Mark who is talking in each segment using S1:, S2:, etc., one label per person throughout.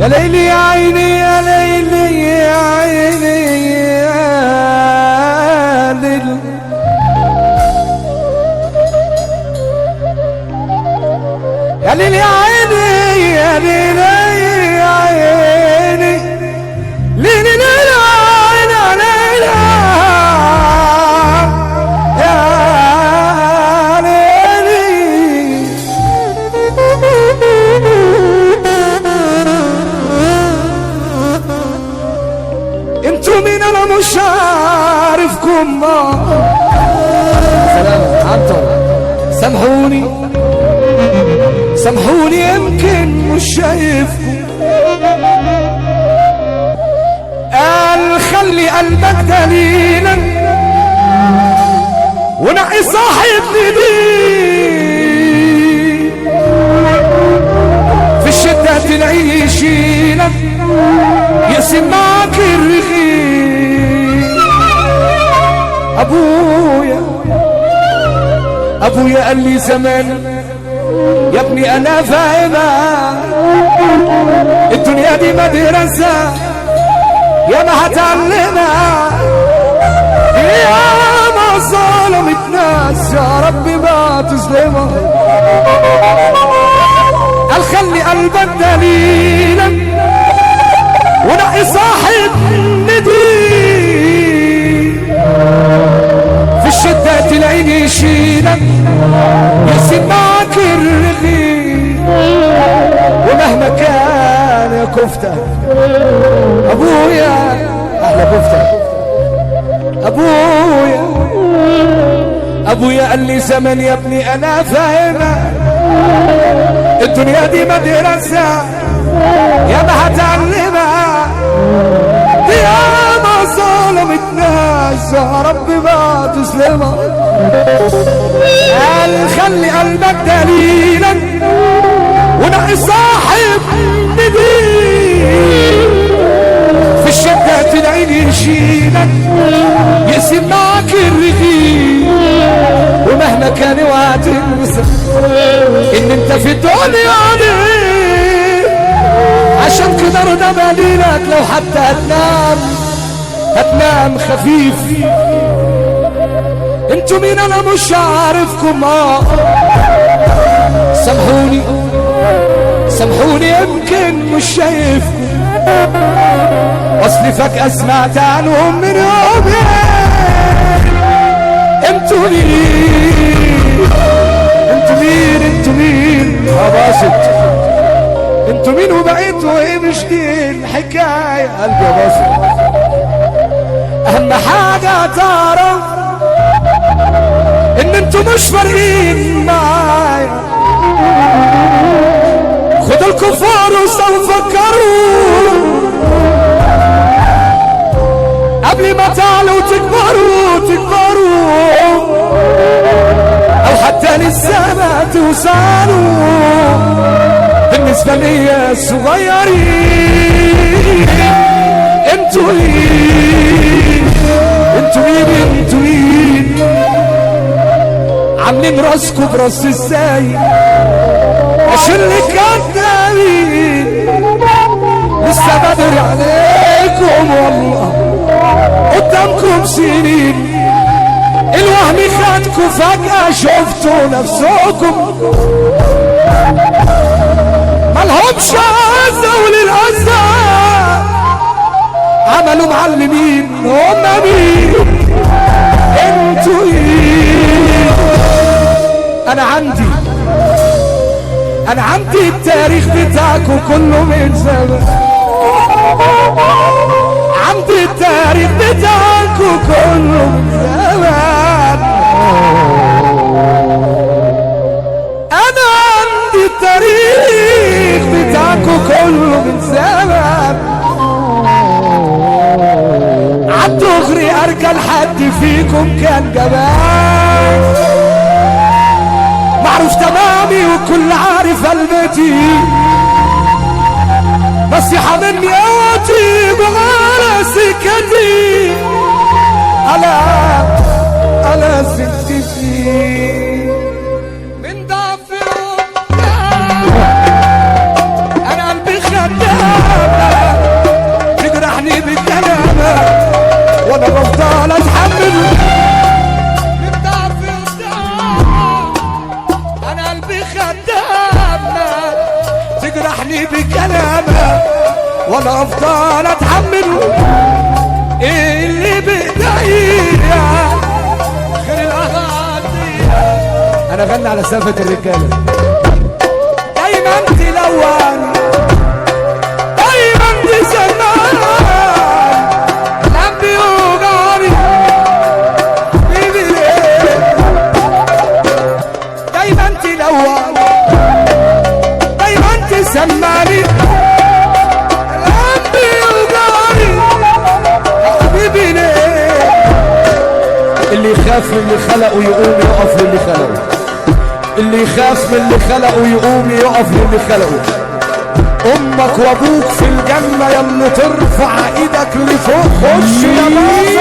S1: يا ليلي يا عيني يا ليلي يا عيني يا ليلي يا ليلي يا عيني يا ليلي يا عيني ليلي ليلي مش عارفكم. سلام عنتر، سامحوني سامحوني يمكن مش شايفكم. قال خلي قلبك دليلا ونقي صاحبني دي في الشدة تلاقيه يشيلك يقسم معاك الرغيف. ابويا قال لي زمان يا ابني انا فاهمها الدنيا دي مدرسة يا ما هتعلمها يا ما ظلمت ناس يا رب ما تظلمها. قال خلي قلبك دليلا ونقي صاحب نديم في الشدة تلاقيني يشيلك يسيب معاك الرغيف. ومهما كان يا كفتة ابويا احلى كفتة ابويا قال لي زمان يا ابني انا فاهمة الدنيا دي مدرسة يا ما هتعلمها يا ما ظلمت ناس يا رب ما تسلمها. قال خلي قلبك دليلا ونقي صاحب نديم في الشدة تلاقيني يشيلك يقسم معاك الرغيف. ومهما كان وهتنسى ان انت في الدنيا دي عشان كده رضا باليلك لو حتى هتنام خفيف. انتوا مين انا مش عارفكم. سامحوني يمكن مش شايفكم اصلي فجأة سمعت عنهم من يومين. انتوا مين باسط انتوا مين وبقيتوا ايه مش دي الحكاية. قلبي يا باسط اهم حاجة تعرف ان انتوا مش فارقين معايا. خدوا الكفار وسوف فكروا قبل ما تعلوا تكبروا او حتى للسما توصلوا. بالنسبة لي الصغيرين انتوا مين عاملين راسكوا براس السايق عشان اللي كدابين لسه بدري عليكم والله قدامكم سنين. الوهم خدكوا فجأة شفتوا نفسكم ملهمش عزة وللعزة عملوا معلمين. هم مين انتوا انا عندي التاريخ بتاعكم كله من زمان. عندي التاريخ بتاعكم كله من زمان. انا عندي التاريخ بتاعكم كله من زمان. عالدغري ارجل حد فيكم كان جبان معروف تمامي وكل عارف قلبتي. نصيحة مني اوتي بغير سكتي على سكتي من ضعف انا قلبي خدام سلامة ولا افضل اتحمله اللي بايديا غير الاغاني. انا غني على سافة الرجالة. دايما تلون دايما تسمعان لم بيوجعني بيبي دايما تلون دايما تسمعني لم بيوجعني حبيبي ليه. اللي يخاف من اللي خلقه يقوم يقف للي خلقه. اللي يخاف من اللي خلقه يقوم يقف للي خلقه. امك وابوك في الجنة يلا ترفع ايدك لفوق. خش يا بابا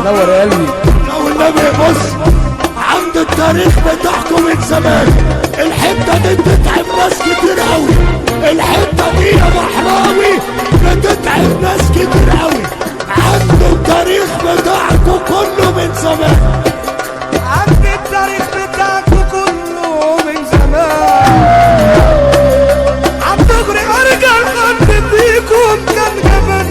S1: نور يا قلبي.
S2: لو النبي بص عند التاريخ بتاعكم من زمان الحته دي بتتعب ناس كتير قوي. الحته دي يا بحراوي بتتعب ناس كتير قوي. عند التاريخ بتاعكم كله من زمان.
S1: عند التاريخ بتاعكم كله من زمان. عم تغري ارجع خد فيكم كان جبل.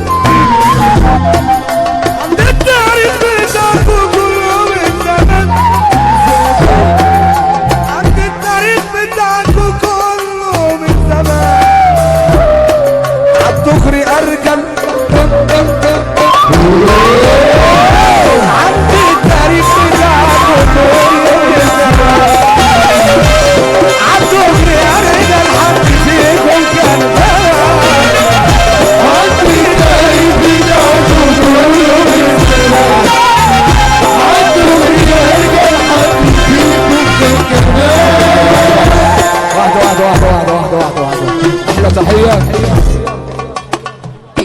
S1: عند التاريخ بتاعكم كله من زمان. عند التاريخ بتاعكم كله من زمان. عم تغري ارجع عند التاريخ بتاعكم كله من زمان. عم تغري ارجع الحق فيكم كان جبل. عند التاريخ بتاعكم كله من زمان. عم تغري ارجع الحق فيكم كان جبل. واحدة احلى تحية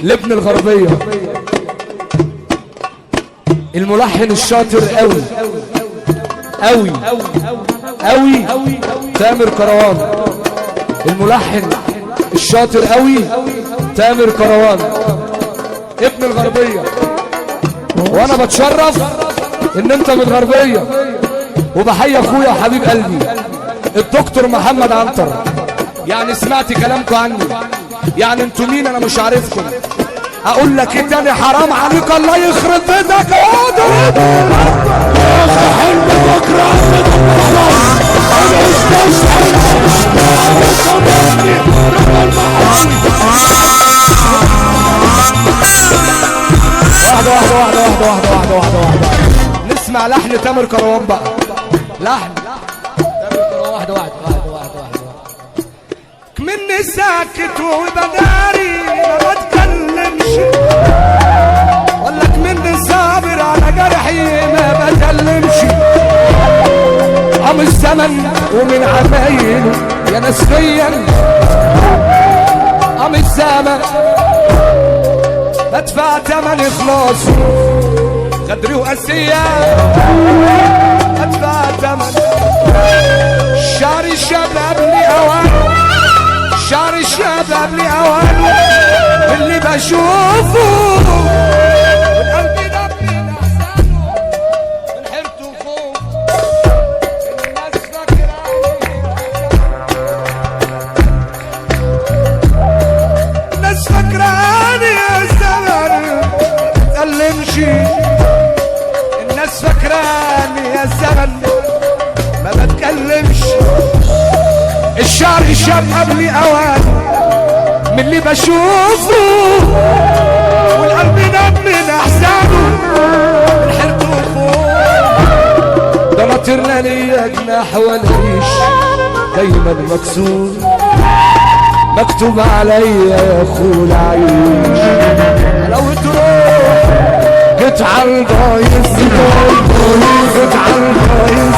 S1: لابن الغربية الملحن الشاطر قوي قوي قوي تامر كروان. الملحن الشاطر قوي تامر كروان ابن الغربية. وانا بتشرف ان انت من الغربية وبحيي اخويا وحبيب قلبي الدكتور محمد عنتر. يعني سمعت كلامكم عني، يعني انتوا مين؟ انا مش عارفكم. اقول لك ايه تاني؟ حرام عليك الله يخرب بيتك. اقعدوا واحدة نسمع لحن تامر كروان بقى. لحن تامر كروان. واحدة مني ساكت وبداري ما بتكلمش. ولك مني صابر على جرحي ما بكلمش. قام الزمن ومن عمايله يا ناس فيا. قام الزمن بدفع تمن اخلاصه غدري وقاسية. بدفع تمن شعر الشباب لي اوان. شعر الشباب لي اوان اللي بشوفه والقلب دبني احسانه من حيرته وخوف. الناس فاكراني الناس فاكراني يا زمن متألمش. الناس فاكراني يا زمن ما بتكلمش. الشعر الشاب قبلي اوان من اللي بشوفه والقلب نام من احسانه من حيرته وخوف. ده مطرنا ليا جناح وليش دايما مكسور. مكتوب عليا يا اخو عيش. لو تروح جيت على الضايس جيت على الضايس